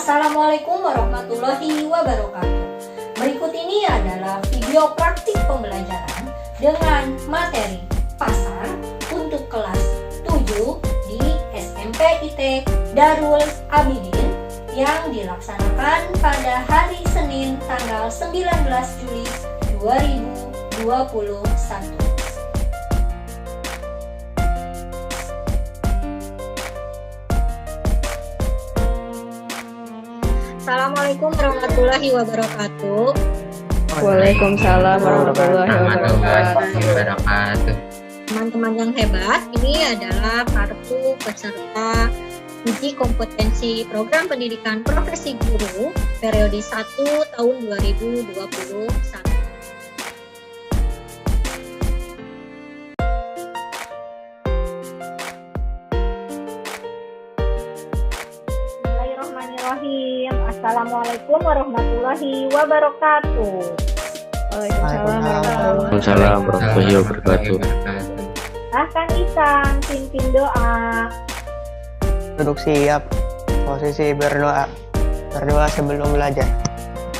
Assalamualaikum warahmatullahi wabarakatuh. Berikut ini adalah video praktik pembelajaran dengan materi pasar untuk kelas 7 di SMP IT Darul Abidin yang dilaksanakan pada hari Senin tanggal 19 Juli 2021. Assalamualaikum warahmatullahi wabarakatuh. Waalaikumsalam warahmatullahi wabarakatuh. Teman-teman yang hebat, ini adalah kartu peserta uji kompetensi program pendidikan profesi guru periode 1 tahun 2021. Bismillahirrahmanirrahim. Assalamualaikum warahmatullahi wabarakatuh. Waalaikumsalam warahmatullahi wabarakatuh. Silahkan Isan, pimpin doa. Duduk siap, posisi berdoa. Berdoa sebelum belajar.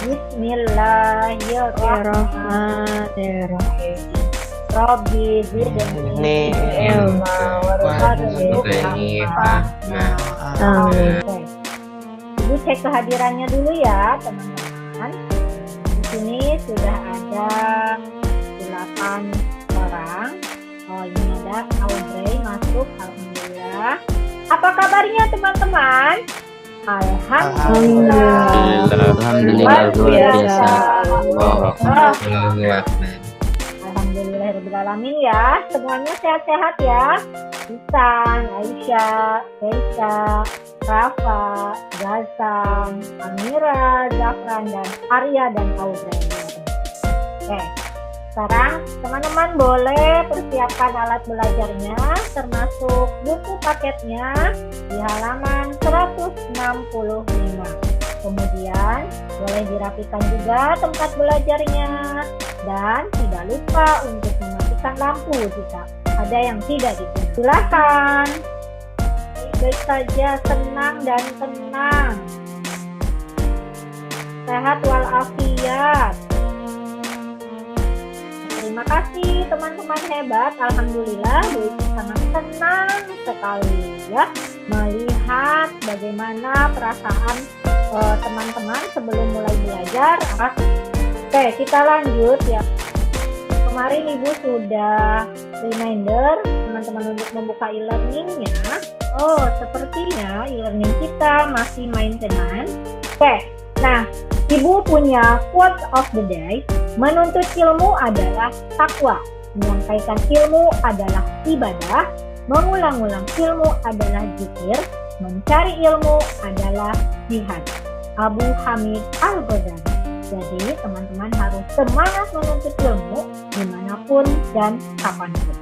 Bismillahirrahmanirrahim. Rabbi zidni ilma warzuqni fahma. Amin. Ibu cek kehadirannya dulu ya, teman-teman. Di sini sudah ada 8 orang. Oh, ini ada Audrey masuk, alhamdulillah. Apa kabarnya teman-teman? Alhamdulillah. Alhamdulillah luar biasa. Alhamdulillahirrahmanirrahim ya. Semuanya sehat-sehat ya. Isan, Aisyah, Keisha, Rafa, Gazam, Amira, Zafran, dan Arya dan Audrey. Oke, sekarang teman-teman boleh persiapkan alat belajarnya termasuk buku paketnya di halaman 165. Kemudian boleh dirapikan juga tempat belajarnya dan tidak lupa untuk mematikan lampu jika ada yang tidak digunakan. Silakan. Baik saja, senang dan tenang. Sehat walafiat. Terima kasih teman-teman hebat. Alhamdulillah, Dewi sangat senang sekali ya melihat bagaimana perasaan teman-teman sebelum mulai belajar. Oke, kita lanjut ya. Kemarin Ibu sudah reminder teman-teman untuk membuka e-learningnya. Oh, sepertinya e-learning kita masih maintenance. Oke, nah Ibu punya quote of the day. Menuntut ilmu adalah takwa. Menyampaikan ilmu adalah ibadah. Mengulang-ulang ilmu adalah zikir. Mencari ilmu adalah jihad. Abu Hamid Al-Ghazali. Jadi teman-teman harus semangat menuntut ilmu dimanapun dan kapanpun.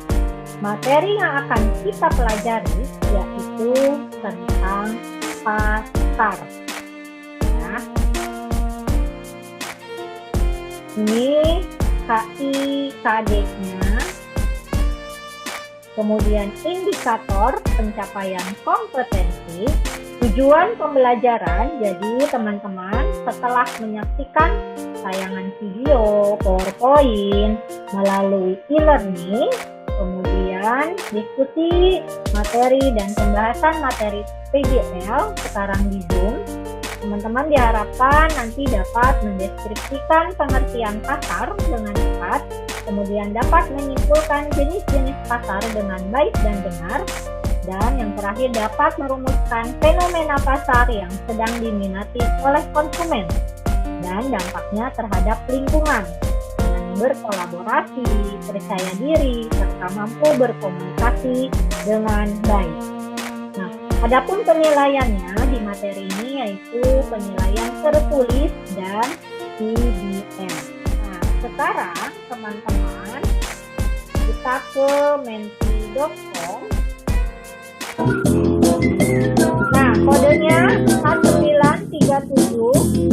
Materi yang akan kita pelajari yaitu tentang pasar. Nah, ini KIKD-nya, kemudian indikator pencapaian kompetensi, tujuan pembelajaran. Jadi teman-teman setelah menyaksikan tayangan video, PowerPoint melalui e-learning, kemudian diskusi materi dan pembahasan materi PJL sekarang di Zoom, teman-teman diharapkan nanti dapat mendeskripsikan pengertian pasar dengan cepat, kemudian dapat menyimpulkan jenis-jenis pasar dengan baik dan benar, dan yang terakhir dapat merumuskan fenomena pasar yang sedang diminati oleh konsumen dan dampaknya terhadap lingkungan dengan berkolaborasi, percaya diri, serta mampu berkomunikasi dengan baik. Nah, adapun penilaiannya di materi ini yaitu penilaian tertulis dan PBM. Nah, sekarang teman-teman kita ke menti.com. Nah, kodenya 1937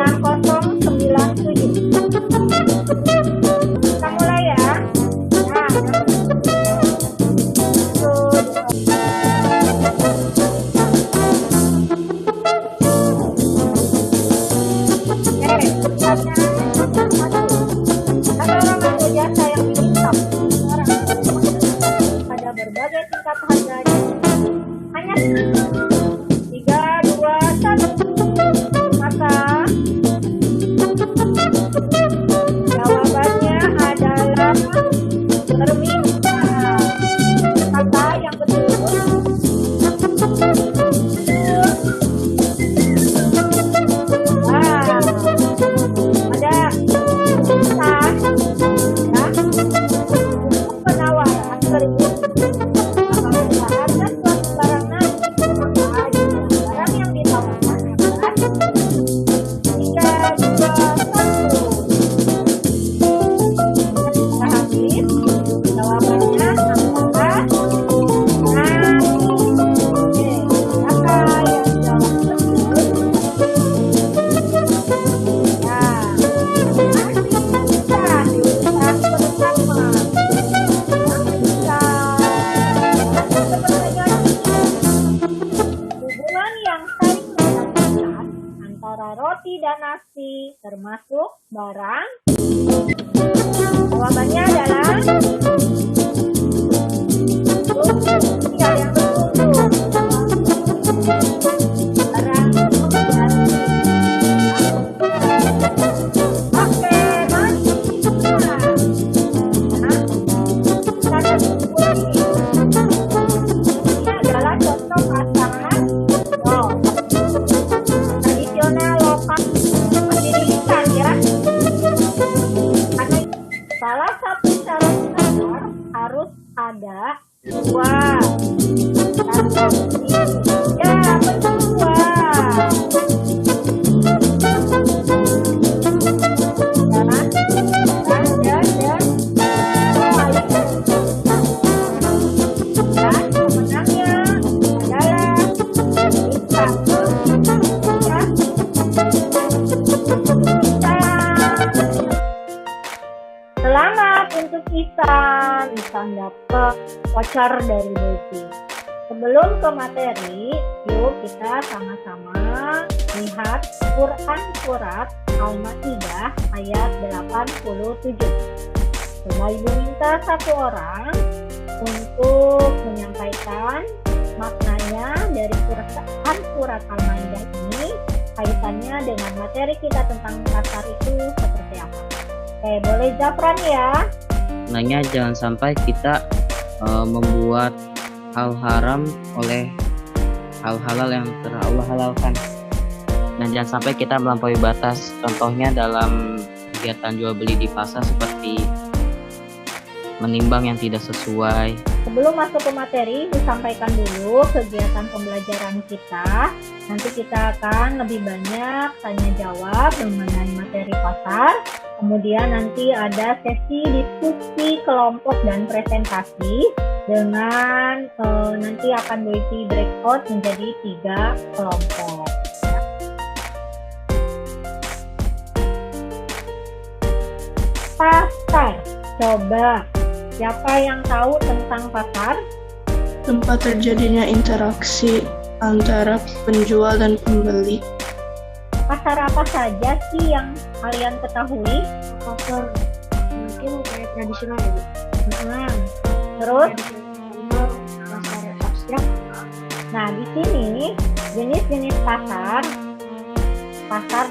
6097. Kita mulai ya. Nah, Roti dan nasi termasuk barang? Jawabannya adalah ya, yang betul. Barang nasi. Oke, masih. Nah, ini adalah contoh pasangan tradisional lokal pendidikan ya. Karena salah satu syarat dasar harus ada dua transaksi. Ya, berdua. Selamat untuk Isan dapat voucher dari Beti. Sebelum ke materi, yuk kita sama-sama lihat Quran surat Al-Maidah ayat 87. Coba Ibu minta satu orang untuk menyampaikan maknanya dari Quran surat Al-Maidah ini, kaitannya dengan materi kita tentang pasar itu seperti apa. Oke, boleh Zafran ya. Nanya jangan sampai kita membuat hal haram oleh hal halal yang telah Allah halalkan. Dan jangan sampai kita melampaui batas. Contohnya dalam kegiatan jual beli di pasar seperti menimbang yang tidak sesuai. Sebelum masuk ke materi, disampaikan dulu kegiatan pembelajaran kita. Nanti kita akan lebih banyak tanya jawab mengenai materi pasar. Kemudian nanti ada sesi diskusi kelompok dan presentasi dengan nanti akan diisi breakout menjadi 3 kelompok. Pasar. Coba, siapa yang tahu tentang pasar? Tempat terjadinya interaksi antara penjual dan pembeli. Pasar apa saja sih yang kalian ketahui? Pasar mungkin kayak tradisional ya, Bu. Terus? Pasar abstrak. Nah, di sini jenis-jenis pasar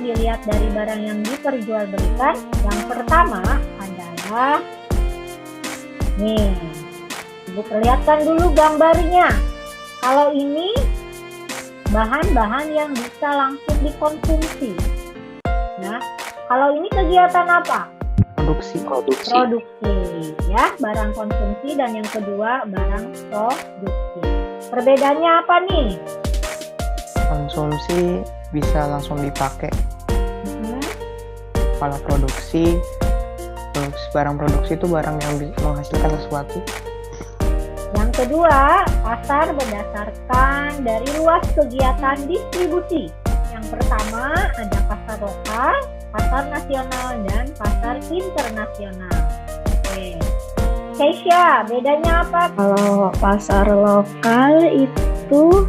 dilihat dari barang yang diperjualbelikan. Yang pertama adalah nih, Ibu perlihatkan dulu gambarnya. Kalau ini bahan-bahan yang bisa langsung dikonsumsi. Nah, kalau ini kegiatan apa? Produksi. Ya, barang konsumsi, dan yang kedua barang produksi. Perbedaannya apa nih? Konsumsi bisa langsung dipakai. Kalau produksi, barang produksi itu barang yang menghasilkan sesuatu. Yang kedua, pasar berdasarkan dari luas kegiatan distribusi. Yang pertama ada pasar lokal, pasar nasional, dan pasar internasional. Oke. Keisha, bedanya apa? Kalau pasar lokal itu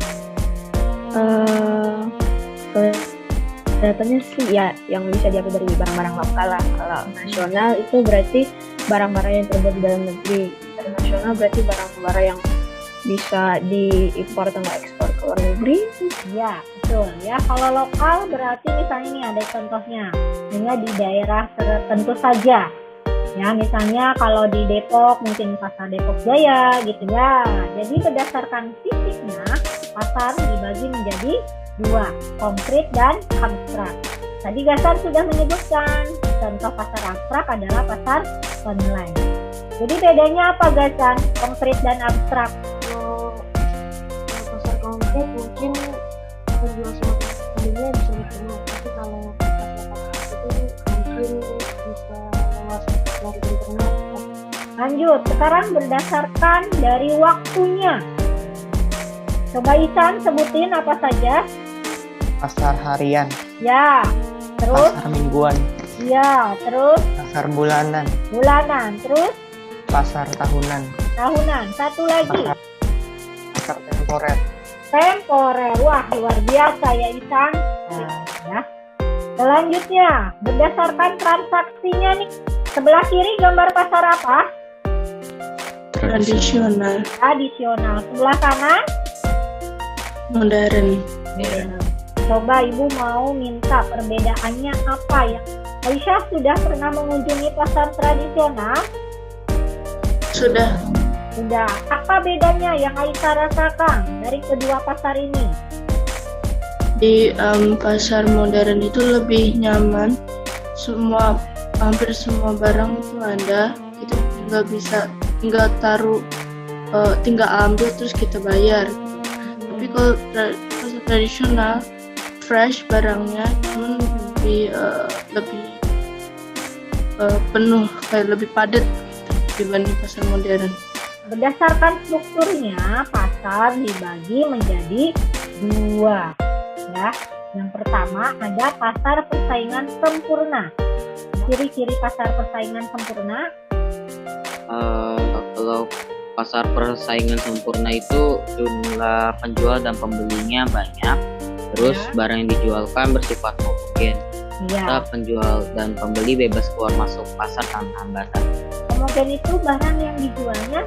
kelihatannya sih ya yang bisa diambil dari barang-barang lokal lah. Kalau nasional itu berarti barang-barang yang terbuat di dalam negeri. Internasional berarti barang-barang yang bisa diimpor atau ekspor ke luar negeri. Iya, betul ya. Kalau lokal berarti misalnya ini ada contohnya, hanya di daerah tertentu saja. Ya, misalnya kalau di Depok mungkin pasar Depok Jaya gitu ya. Jadi berdasarkan fisiknya pasar dibagi menjadi dua, konkret dan abstrak. Tadi Gasan sudah menyebutkan contoh pasar abstrak adalah pasar online. Jadi bedanya apa Gasan, konkret dan abstrak? Kalau pasar konkret mungkin penjual sama pembelinya bisa bertemu, tapi kalau pasar abstrak itu mungkin bisa lewat dari internet. Lanjut, sekarang berdasarkan dari waktunya. Coba Isan sebutin apa saja? Pasar harian, Ya, terus? pasar mingguan, Ya, terus? pasar bulanan, Bulanan, terus? pasar tahunan, Tahunan, satu lagi. pasar temporer. Temporer, wah luar biasa ya Isan. Nah, ya. Selanjutnya, berdasarkan transaksinya nih. Sebelah kiri gambar pasar apa? Tradisional, Tradisional. Sebelah kanan? modern, Coba Ibu mau minta perbedaannya apa ya? Aisyah sudah pernah mengunjungi pasar tradisional? sudah Sudah. Apa bedanya yang Aisyah rasakan dari kedua pasar ini? di pasar modern itu lebih nyaman, hampir semua barang itu ada, kita tinggal taruh, tinggal ambil terus kita bayar. Tapi kalau pasar tradisional fresh barangnya, cuman lebih penuh, kayak lebih padat dibanding pasar modern. Berdasarkan strukturnya, pasar dibagi menjadi dua. Ya, yang pertama ada pasar persaingan sempurna. Ciri-ciri pasar persaingan sempurna, Kalau pasar persaingan sempurna itu jumlah penjual dan pembelinya banyak, terus Ya. barang yang dijualkan bersifat homogen. ya, Penjual dan pembeli bebas keluar masuk pasar tanpa hambatan. homogen itu barang yang dijualnya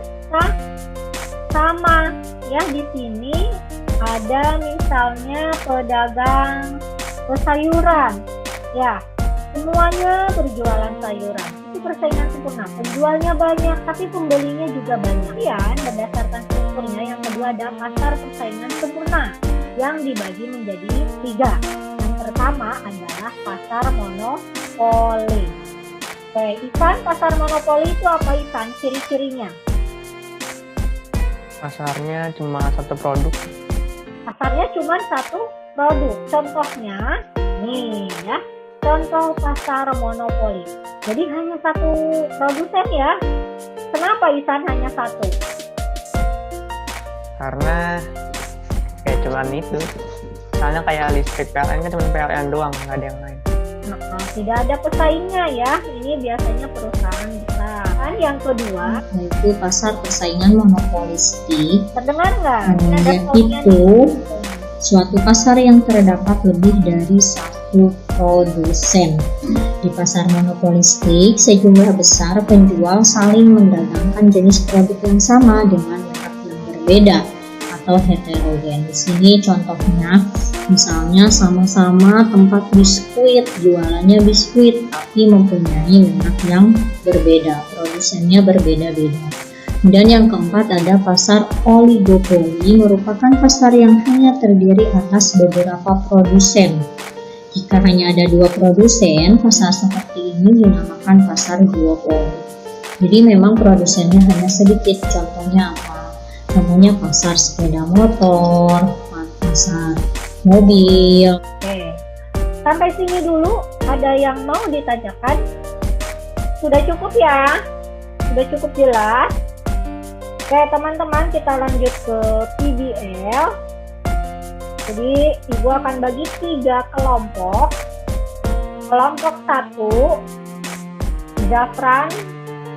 sama. Ya, di sini ada misalnya pedagang sayuran. Ya, semuanya berjualan sayuran. Itu persaingan sempurna. Penjualnya banyak, tapi pembelinya juga banyak. Kemudian berdasarkan strukturnya, yang kedua ada pasar persaingan sempurna yang dibagi menjadi tiga. Yang pertama adalah pasar monopoli. Oke, Isan, pasar monopoli itu apa Isan? Ciri-cirinya? Pasarnya cuma satu produk, Pasarnya cuma satu produk. Contohnya, nih ya, contoh pasar monopoli. Jadi hanya satu produsen ya. Kenapa Isan hanya satu? karena kayak cuman itu. Soalnya kayak listrik PLN kan cuma PLN doang, nggak ada yang lain. Nah, tidak ada pesaingnya ya. Ini biasanya perusahaan besar. Dan yang kedua, Yaitu pasar persaingan monopolistik. terdengar nggak? Ada Yaitu soundnya. suatu pasar yang terdapat lebih dari satu produsen. Di pasar monopolistik, sejumlah besar penjual saling mendagangkan jenis produk yang sama dengan merek yang berbeda atau heterogen. Di sini contohnya, misalnya sama-sama tempat biskuit, jualannya biskuit, tapi mempunyai merek yang berbeda, produsennya berbeda-beda. Kemudian yang keempat ada pasar oligopoli, merupakan pasar yang hanya terdiri atas beberapa produsen. Jika hanya ada dua produsen, pasar seperti ini dinamakan pasar duopoli. Jadi memang produsennya hanya sedikit. Contohnya apa? Contohnya pasar sepeda motor, pasar mobil. Oke, sampai sini dulu. Ada yang mau ditanyakan? Sudah cukup ya? Sudah cukup jelas? Oke teman-teman, kita lanjut ke PBL. Jadi Ibu akan bagi 3 kelompok. Kelompok 1, Zafran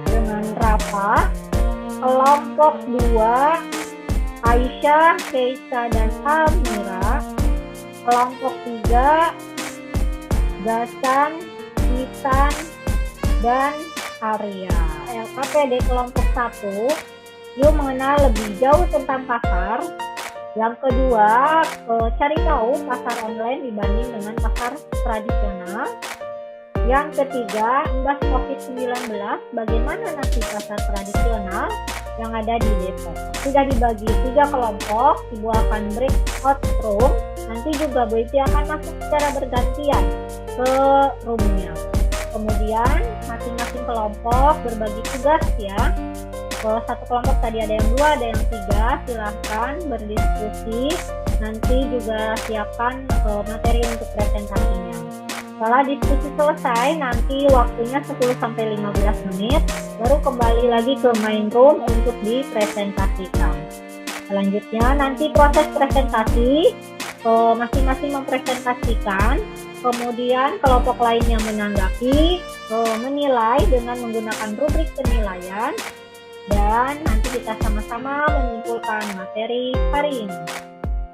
dengan Rafa. Kelompok 2, Aisyah, Keisa, dan Amira. Kelompok 3, Gasan, Isan, dan Arya. LKPD kelompok 1, yuk mengenal lebih jauh tentang pasar. Yang kedua, cari tahu pasar online dibanding dengan pasar tradisional. Yang ketiga, imbas COVID-19, bagaimana nasib pasar tradisional. yang ada di Depok. Sudah dibagi 3 kelompok, Ibu akan breakout room, nanti juga Bu Iti akan masuk secara bergantian ke roomnya. Kemudian masing-masing kelompok berbagi tugas ya. Kalau satu kelompok tadi ada yang 2, ada yang 3, silahkan berdiskusi. Nanti juga siapkan materi untuk presentasinya. Setelah diskusi selesai, nanti waktunya 10-15 menit, baru kembali lagi ke main room untuk dipresentasikan. Selanjutnya nanti proses presentasi, masing-masing mempresentasikan, kemudian kelompok lainnya menanggapi, menilai dengan menggunakan rubrik penilaian, dan nanti kita sama-sama menyimpulkan materi hari ini.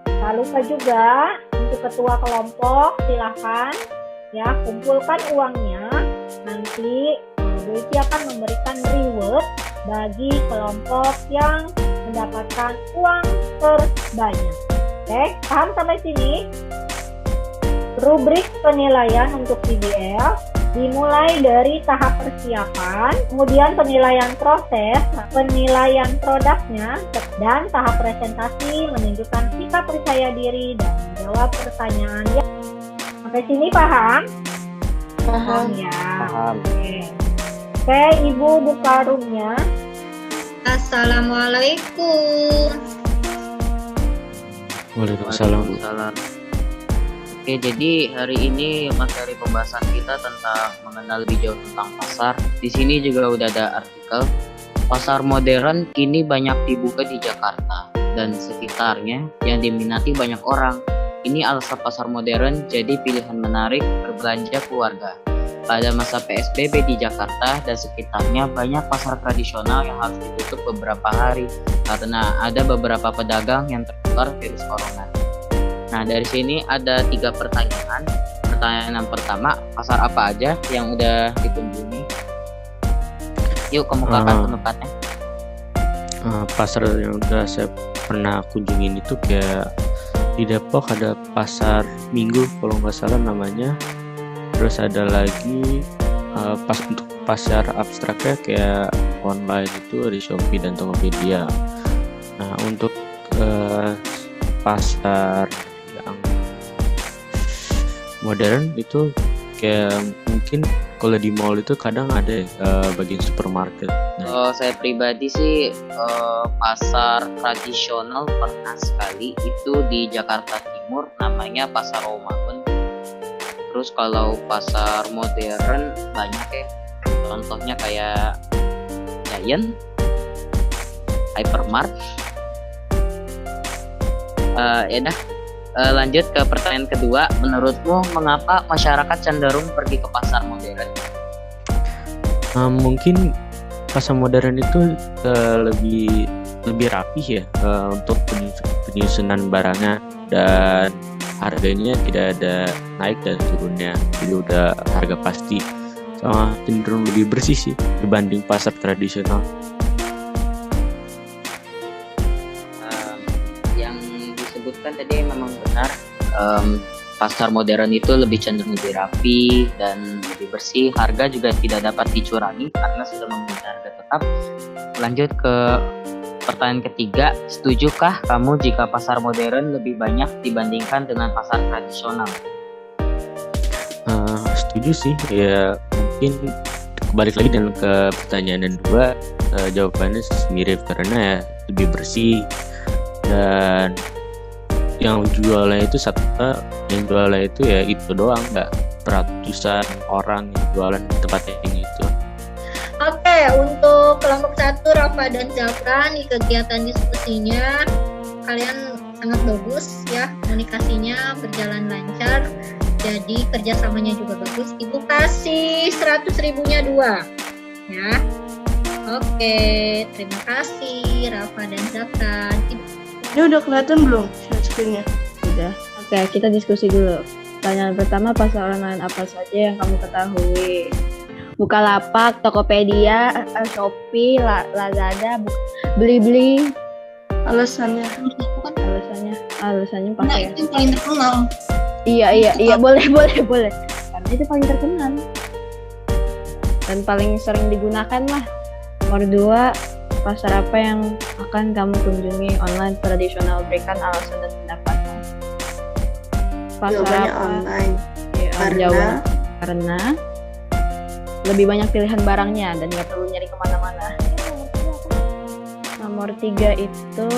Tak lupa juga untuk ketua kelompok silahkan ya kumpulkan uangnya. Nanti Bu Iti akan memberikan reward bagi kelompok yang mendapatkan uang terbanyak. Oke, paham sampai sini? Rubrik penilaian untuk PBL dimulai dari tahap persiapan, kemudian penilaian proses, penilaian produknya, dan tahap presentasi menunjukkan sikap percaya diri dan menjawab pertanyaan. Sampai sini paham? Paham. Ya. Paham. Oke, Ibu buka roomnya. Assalamualaikum. Waalaikumsalam. Waalaikumsalam. Oke, jadi hari ini materi pembahasan kita tentang mengenal lebih jauh tentang pasar. Di sini juga udah ada artikel. Pasar modern kini banyak dibuka di Jakarta dan sekitarnya yang diminati banyak orang. Ini alasan pasar modern jadi pilihan menarik berbelanja keluarga. Pada masa PSBB di Jakarta dan sekitarnya banyak pasar tradisional yang harus ditutup beberapa hari karena ada beberapa pedagang yang tertular virus corona. Nah, dari sini ada 3 pertanyaan. Pertanyaan pertama, pasar apa aja yang udah dikunjungi? Yuk, kemukakan tempatnya. Pasar yang udah saya pernah kunjungin itu kayak di Depok ada pasar Minggu kalau nggak salah namanya. Terus ada lagi pas untuk pasar abstraknya kayak online itu ada Shopee dan Tokopedia. Nah, untuk pasar yang modern itu kayak mungkin kalau di mall itu kadang ada bagian supermarket. Kalau saya pribadi sih pasar tradisional pernah sekali itu di Jakarta Timur namanya Pasar Romagun. Terus kalau pasar modern banyak ya. Contohnya kayak Giant, Hypermart. Lanjut ke pertanyaan kedua. Menurutmu mengapa masyarakat cenderung pergi ke pasar modern? Mungkin pasar modern itu lebih rapih ya untuk penyusunan barangnya dan harganya tidak ada naik dan turunnya, jadi udah harga pasti, sama cenderung lebih bersih sih dibanding pasar tradisional. Yang disebutkan tadi memang benar. Pasar modern itu lebih cenderung lebih rapi dan lebih bersih. Harga juga tidak dapat dicurangi karena sudah memiliki harga tetap. Lanjut ke pertanyaan ketiga, setujukah kamu jika pasar modern lebih banyak dibandingkan dengan pasar tradisional? Setuju sih, ya mungkin balik lagi dan ke pertanyaan yang kedua, jawabannya mirip karena ya lebih bersih dan yang jualnya itu yang jualnya itu ya itu doang, nggak ratusan orang yang jualan di tempat yang itu. Oke, untuk kelompok 1 Rafa dan Zafran di kegiatan diskusinya kalian sangat bagus ya, komunikasinya berjalan lancar, jadi kerjasamanya juga bagus. Ibu kasih 100 ribunya 2 ya. Oke, terima kasih Rafa dan Zafran. Ini udah kelihatan belum share screen-nya? Udah. Oke, kita diskusi dulu. Pertanyaan pertama, pasar online apa saja yang kamu ketahui? Bukalapak, Tokopedia, Shopee, Lazada, Blibli. Alasannya. Alasannya Nah, pakai. itu yang paling terkenal. Iya, boleh. Karena itu paling terkenal dan paling sering digunakan lah. Nomor 2, Pasar apa yang akan kamu kunjungi online tradisional? Berikan alasan dan pendapatmu. Pasar Jawabannya apa? online. Ya, Karena jawaban. Karena lebih banyak pilihan barangnya dan nggak perlu nyari kemana-mana. Nomor 3 itu,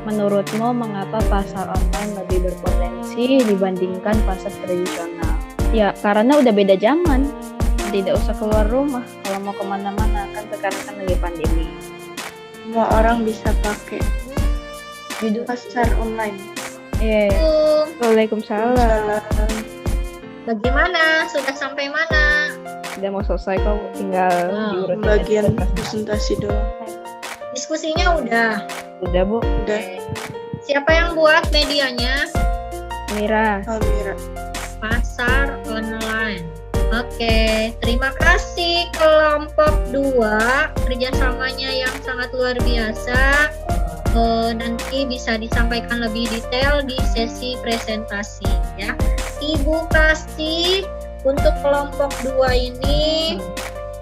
menurutmu mengapa pasar online lebih berpotensi dibandingkan pasar tradisional? Ya, karena udah beda zaman. Tidak usah keluar rumah kalau mau kemana-mana, kan sekarang kan lagi pandemi. semua orang bisa pakai Judul pasar online. Waalaikumsalam. Salam. Bagaimana? Sudah sampai mana? Udah mau selesai kok, tinggal diurusin Bagian aja. presentasi doang. Diskusinya udah. Udah Bu, Udah, Siapa yang buat medianya? Mira. Almira. Pasar online. Oke, terima kasih kelompok 2 kerjasamanya yang sangat luar biasa. Nanti bisa disampaikan lebih detail di sesi presentasi ya. Ibu kasih untuk kelompok 2 ini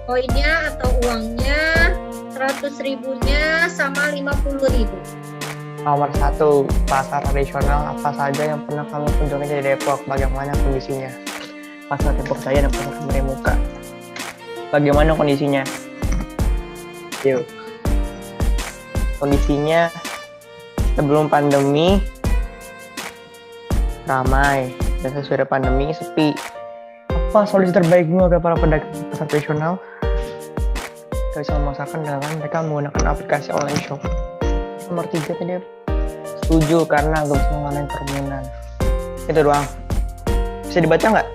koinnya atau uangnya 100.000-nya sama 50.000. Nomor 1, pasar tradisional apa saja yang pernah kamu kunjungi di Depok? Bagaimana kondisinya? Pasar Depok Jaya dan pasar Muka. Bagaimana kondisinya? Yuk. Kondisinya sebelum pandemi ramai, dan sesudah pandemi sepi. Apa solusi terbaikmu agar para pedagang pasar tradisional bisa memasarkan dagangan mereka menggunakan aplikasi online shop? Nomor 3 tadi, setuju karena gak bisa ngalahin kerumunan. Itu doang. Bisa dibaca nggak?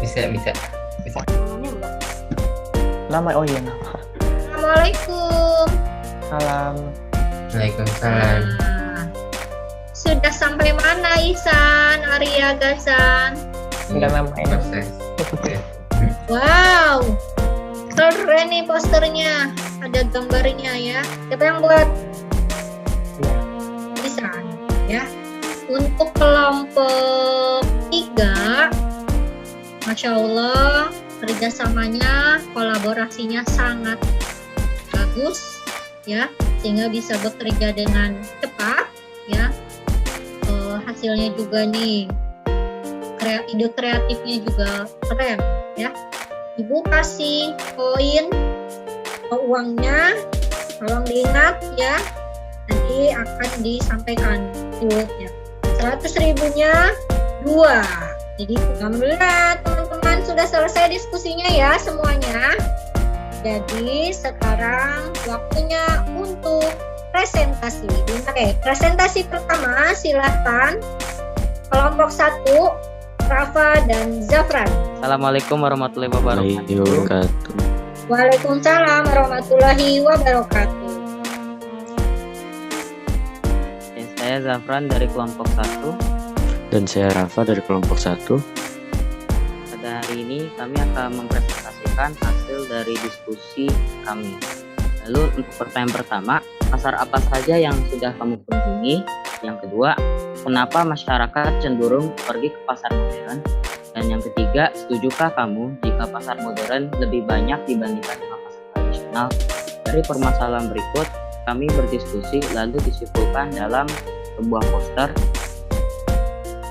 Bisa. Nama, oh iya nama. Assalamualaikum. Salam. Waalaikumsalam. Nah, sudah sampai mana Ihsan, Arya, Gazan? Enggak nama ini. Proses. Wow, keren nih posternya. Ada gambarnya ya. Siapa yang buat? Iya. Ihsan ya. Untuk kelompok 3, Masya Allah, kerjasamanya, kolaborasinya sangat bagus ya, sehingga bisa bekerja dengan cepat ya. Hasilnya juga nih, ide kreatifnya juga keren ya. Ibu kasih koin uangnya, tolong diingat ya, nanti akan disampaikan ya. 100.000-nya 2. Jadi alhamdulillah teman-teman sudah selesai diskusinya ya semuanya. Jadi sekarang waktunya untuk presentasi. Oke, presentasi pertama silahkan kelompok 1, Rafa dan Zafran. Assalamualaikum warahmatullahi wabarakatuh. Wabarakatuh. Waalaikumsalam warahmatullahi wabarakatuh. Saya Zafran dari kelompok 1. Dan saya Rafa dari kelompok 1. Pada hari ini kami akan mempresentasikan hasil dari diskusi kami. Lalu untuk pertanyaan pertama, pasar apa saja yang sudah kamu kunjungi? Yang kedua, kenapa masyarakat cenderung pergi ke pasar modern? Dan yang ketiga, setujukah kamu jika pasar modern lebih banyak dibandingkan dengan pasar tradisional? Dari permasalahan berikut, kami berdiskusi lalu disimpulkan dalam sebuah poster.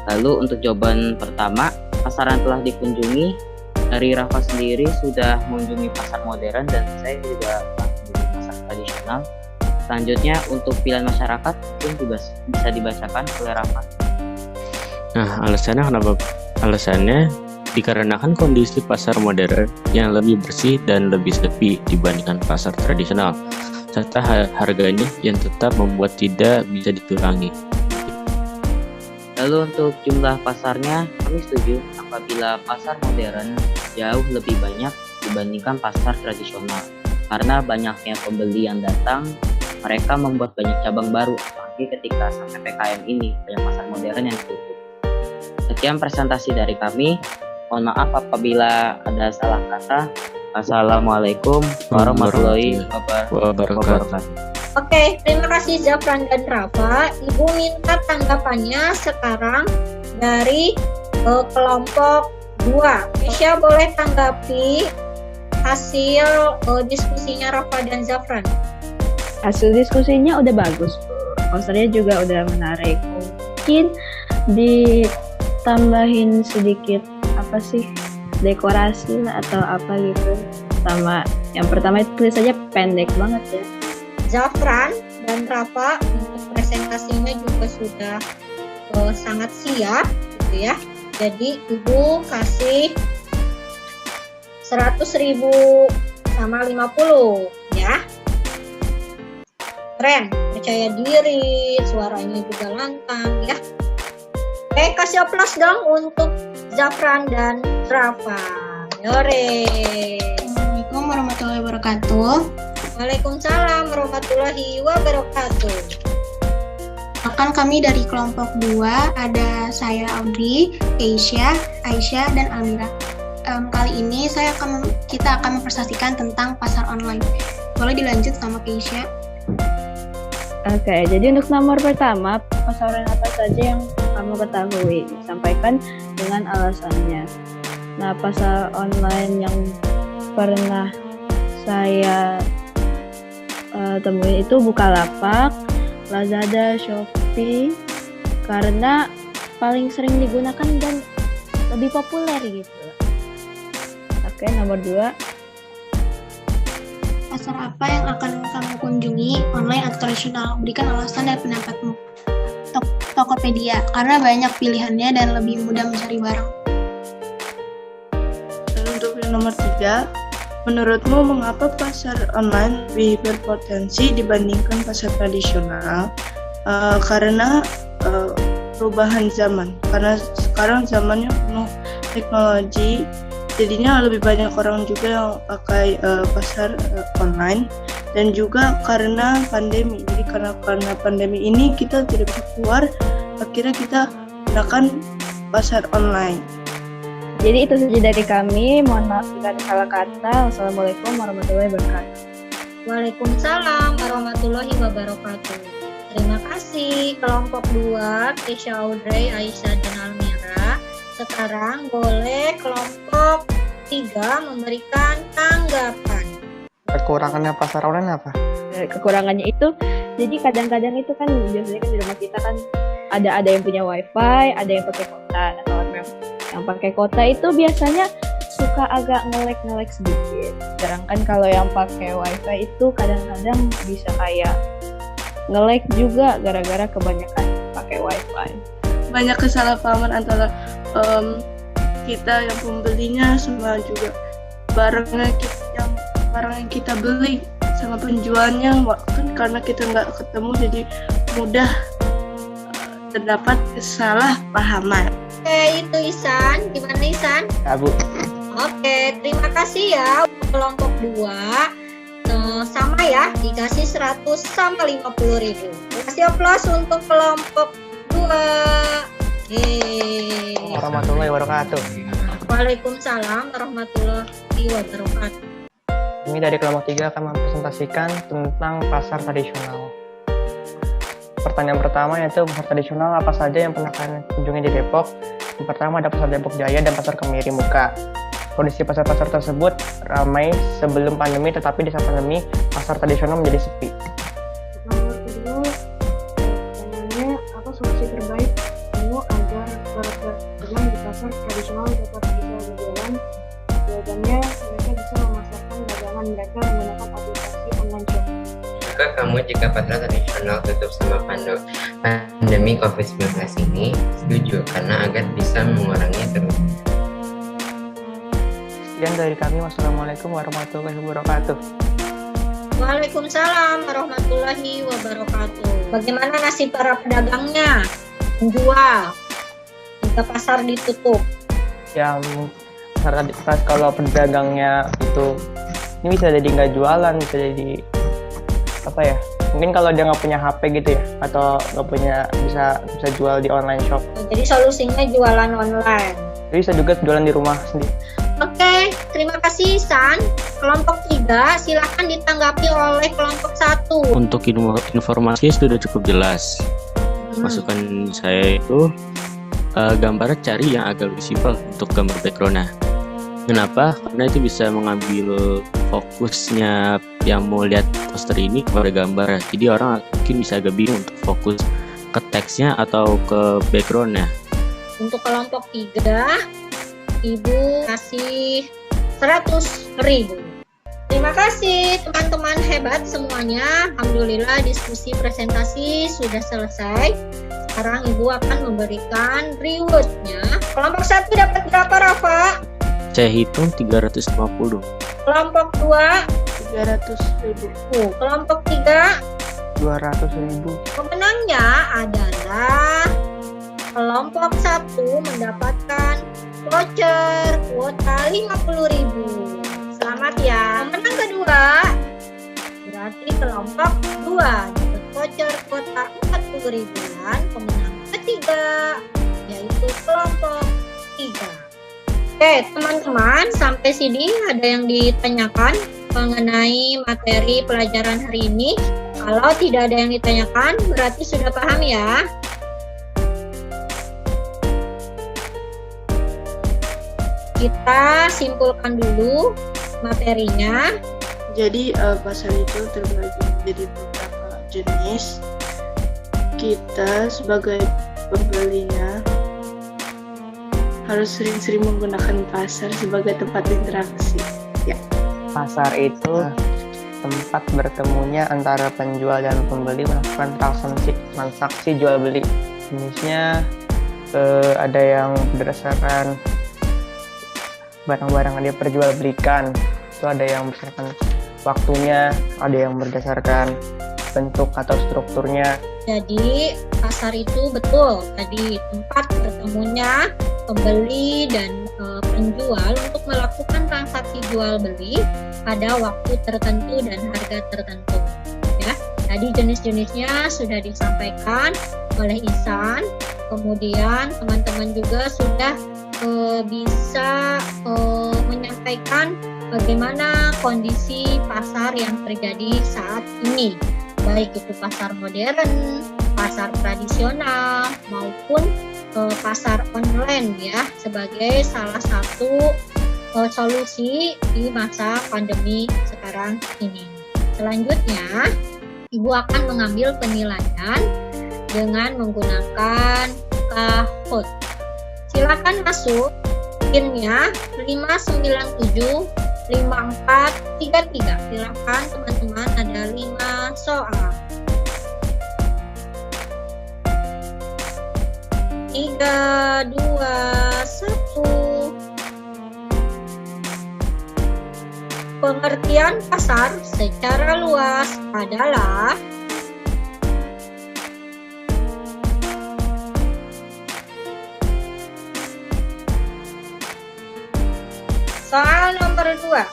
Lalu untuk jawaban pertama, pasar yang telah dikunjungi, dari Rafa sendiri sudah mengunjungi pasar modern dan saya juga telah mengunjungi pasar tradisional. Selanjutnya untuk pilihan masyarakat mungkin juga bisa dibacakan oleh Rafa. Nah, alasannya kenapa? Alasannya dikarenakan kondisi pasar modern yang lebih bersih dan lebih sepi dibandingkan pasar tradisional, serta harganya yang tetap membuat tidak bisa dikurangi. Lalu untuk jumlah pasarnya, kami setuju apabila pasar modern jauh lebih banyak dibandingkan pasar tradisional. Karena banyaknya pembeli yang datang, mereka membuat banyak cabang baru, apalagi ketika sampai PKM ini, banyak pasar modern yang tutup. Sekian presentasi dari kami. Mohon maaf apabila ada salah kata. Assalamualaikum warahmatullahi wabarakatuh. Oke, terima kasih Zafran dan Rafa. Ibu minta tanggapannya sekarang dari kelompok 2. Misha boleh tanggapi hasil diskusinya Rafa dan Zafran? Hasil diskusinya udah bagus, posternya juga udah menarik. Mungkin ditambahin sedikit dekorasi atau apa gitu. Sama yang pertama itu tulis saja pendek banget ya. Zafran dan Rafa untuk presentasinya juga sudah sangat siap gitu ya. Jadi Ibu kasih 100.000 sama 50 ya. Keren, percaya diri, suaranya juga lantang ya. Oke, kasih aplaus dong untuk Zafran dan Rafa. Yore. Assalamualaikum warahmatullahi wabarakatuh. Waalaikumsalam warahmatullahi wabarakatuh. Akan kami dari kelompok 2, ada saya Audrey, Keisha, Aisyah, dan Almira. Kali ini kita akan mempresentasikan tentang pasar online. Boleh dilanjut sama Keisha? Oke, jadi untuk nomor pertama, pasaran apa saja yang kamu ketahui? Sampaikan dengan alasannya. Nah, pasar online yang pernah saya temuin itu Bukalapak, Lazada, Shopee, karena paling sering digunakan dan lebih populer gitu. Oke, nomor 2. Pasar apa yang akan kamu kunjungi, online atau tradisional? Berikan alasan dan pendapatmu. Tokopedia, karena banyak pilihannya dan lebih mudah mencari barang. Dan untuk yang nomor 3, menurutmu mengapa pasar online lebih berpotensi dibandingkan pasar tradisional? Karena perubahan zaman. Karena sekarang zamannya penuh teknologi, jadinya lebih banyak orang juga yang pakai pasar online. Dan juga karena pandemi. Jadi karena pandemi ini kita tidak bisa keluar, akhirnya kita gunakan pasar online. Jadi itu saja dari kami. Mohon maaf jika ada salah kata. Wassalamualaikum warahmatullahi wabarakatuh. Waalaikumsalam warahmatullahi wabarakatuh. Terima kasih kelompok 2, Keisha, Audrey, Aisyah, dan Almira. Sekarang boleh kelompok 3 memberikan tanggapan. Kekurangannya pasar online apa? Kekurangannya itu, jadi kadang-kadang itu kan biasanya kan di rumah kita kan ada yang punya wifi, ada yang pakai kuota. Nah, kalau yang pakai kuota itu biasanya suka agak nge-lag sedikit. Sedangkan kalau yang pakai wifi itu kadang-kadang bisa kayak nge-lag juga gara-gara kebanyakan pakai wifi. Banyak kesalahpahaman antara kita yang pembelinya sama juga barang yang kita beli sama penjualnya, kan karena kita nggak ketemu jadi mudah terdapat kesalahpahaman. Oke, itu Isan. Gimana Isan? Ya, Bu. Oke, terima kasih ya kelompok 2. Sama ya, dikasih 100 sama 50.000. Kasih aplaus untuk kelompok 2. Warahmatullahi wabarakatuh. Waalaikumsalam warahmatullahi wabarakatuh. Ini dari kelompok 3 akan mempresentasikan tentang pasar tradisional. Pertanyaan pertama yaitu pasar tradisional apa saja yang pernah kalian kunjungi di Depok? Yang pertama ada pasar Depok Jaya dan pasar Kemiri Muka. Kondisi pasar-pasar tersebut ramai sebelum pandemi, tetapi di saat pandemi pasar tradisional menjadi sepi. Nomor 2, pertanyaannya apa solusi terbaik kamu agar para pedagang di pasar tradisional dapat bisa berjualan? Jawabannya, mereka bisa memasarkan dagangan mereka menggunakan aplikasi online shop. Maka kamu jika pasar tradisional tutup sama pandemi COVID-19 ini setuju karena agar bisa mengurangi kerugian. Sekian dari kami. Wassalamualaikum warahmatullahi wabarakatuh. Waalaikumsalam warahmatullahi wabarakatuh. Bagaimana nasib para pedagangnya? Menjual jika pasar ditutup. Ya, kalau pedagangnya itu ini bisa jadi nggak jualan, bisa jadi apa ya? Mungkin kalau dia nggak punya HP gitu ya, atau nggak punya bisa jual di online shop. Jadi solusinya jualan online. Jadi bisa juga jualan di rumah sendiri. Oke, terima kasih San. Kelompok 3 silahkan ditanggapi oleh kelompok 1. Untuk informasinya sudah cukup jelas. Masukan saya itu gambarnya cari yang agak lebih simpel untuk gambar background-nya. Kenapa? Karena itu bisa mengambil fokusnya yang mau lihat poster ini kepada gambar. Jadi orang mungkin bisa agak bingung untuk fokus ke teksnya atau ke backgroundnya. Untuk kelompok 3, Ibu kasih 100.000. Terima kasih teman-teman hebat semuanya. Alhamdulillah diskusi presentasi sudah selesai. Sekarang Ibu akan memberikan rewardnya. Kelompok 1 dapat berapa, Rafa? Saya hitung 350. Kelompok 2, 300.000. kelompok 3, 200.000. pemenangnya adalah kelompok 1 mendapatkan voucher kuota 50.000. Selamat ya. Pemenang kedua berarti kelompok 2 dapat voucher kuota 40.000. Dan pemenang ketiga yaitu kelompok 3. Oke teman-teman, sampai sini ada yang ditanyakan mengenai materi pelajaran hari ini? Kalau tidak ada yang ditanyakan berarti sudah paham ya. Kita simpulkan dulu materinya. Jadi pasar itu terbagi menjadi beberapa jenis. Kita sebagai pembelinya harus sering-sering menggunakan pasar sebagai tempat interaksi. Ya. Pasar itu tempat bertemunya antara penjual dan pembeli melakukan transaksi jual beli. Jenisnya ada yang berdasarkan barang-barang yang dia perjualbelikan, itu ada yang berdasarkan waktunya, ada yang berdasarkan bentuk atau strukturnya. Jadi pasar itu betul tadi tempat bertemunya pembeli dan penjual untuk melakukan transaksi jual beli pada waktu tertentu dan harga tertentu. Ya, tadi jenis-jenisnya sudah disampaikan oleh Ihsan. Kemudian teman-teman juga sudah bisa menyampaikan bagaimana kondisi pasar yang terjadi saat ini, baik itu pasar modern, pasar tradisional, maupun pasar online ya, sebagai salah satu solusi di masa pandemi sekarang ini. Selanjutnya, Ibu akan mengambil penilaian dengan menggunakan Kahoot. Silakan masuk, pinnya 5975433. Silakan teman-teman, ada 5 soal. 3, 2, 1. Pengertian pasar secara luas adalah soal nomor 2.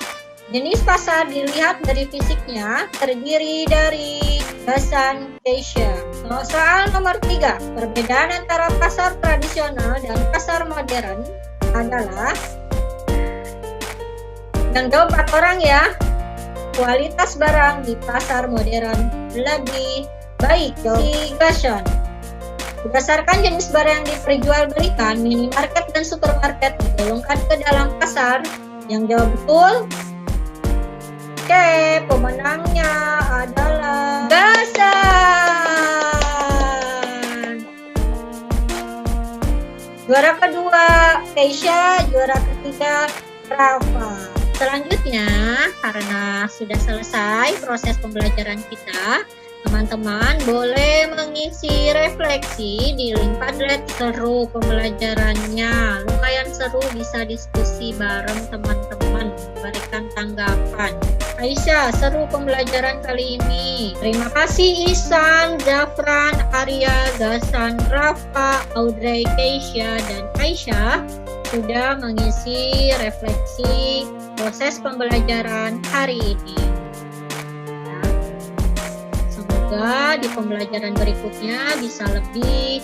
Jenis pasar dilihat dari fisiknya terdiri dari gasan Asia. Soal nomor 3. Perbedaan antara pasar tradisional dan pasar modern adalah, yang jawab 4 orang ya. Kualitas barang di pasar modern lebih baik dari gasan. Berdasarkan jenis barang yang diperjualbelikan, minimarket dan supermarket digolongkan ke dalam pasar. Yang jawab betul, oke, pemenangnya adalah gasan. Juara kedua Keisha, juara ketiga Rafa. Selanjutnya, karena sudah selesai proses pembelajaran kita, teman-teman boleh mengisi refleksi di link Padlet. Seru pembelajarannya, lumayan seru, bisa diskusi bareng teman-teman, memberikan tanggapan. Aisyah, seru pembelajaran kali ini. Terima kasih Ihsan, Zafran, Arya, Gasan, Rafa, Audrey, Keisha, dan Aisyah sudah mengisi refleksi proses pembelajaran hari ini. Semoga di pembelajaran berikutnya bisa lebih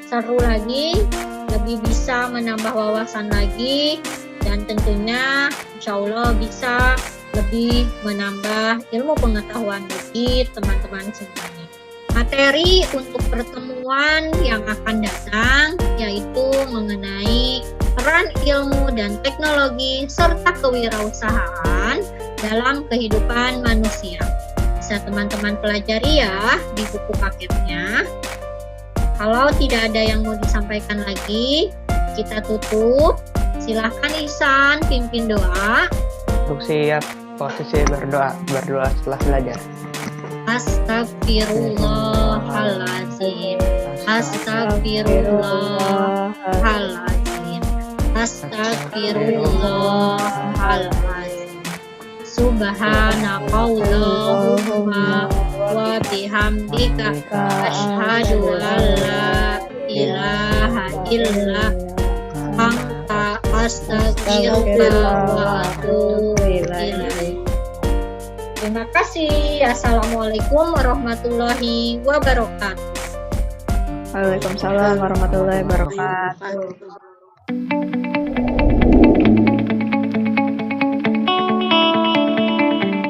seru lagi, lebih bisa menambah wawasan lagi, dan tentunya insya Allah bisa lebih menambah ilmu pengetahuan bagi teman-teman semuanya. Materi untuk pertemuan yang akan datang yaitu mengenai peran ilmu dan teknologi, serta kewirausahaan dalam kehidupan manusia. Bisa teman-teman pelajari ya di buku paketnya. Kalau tidak ada yang mau disampaikan lagi, kita tutup. Silahkan Ihsan pimpin doa. Untuk siap posisi berdoa setelah belajar. Astagfirullahaladzim. Astagfirullahaladzim. Astagfirullahaladzim. Subhanakallahumma wa bihamdika asyhadu an la ilaha illa anta astaghfiruka wa atubu ilaik. Terima kasih. Assalamualaikum warahmatullahi wabarakatuh. Waalaikumsalam warahmatullahi wabarakatuh.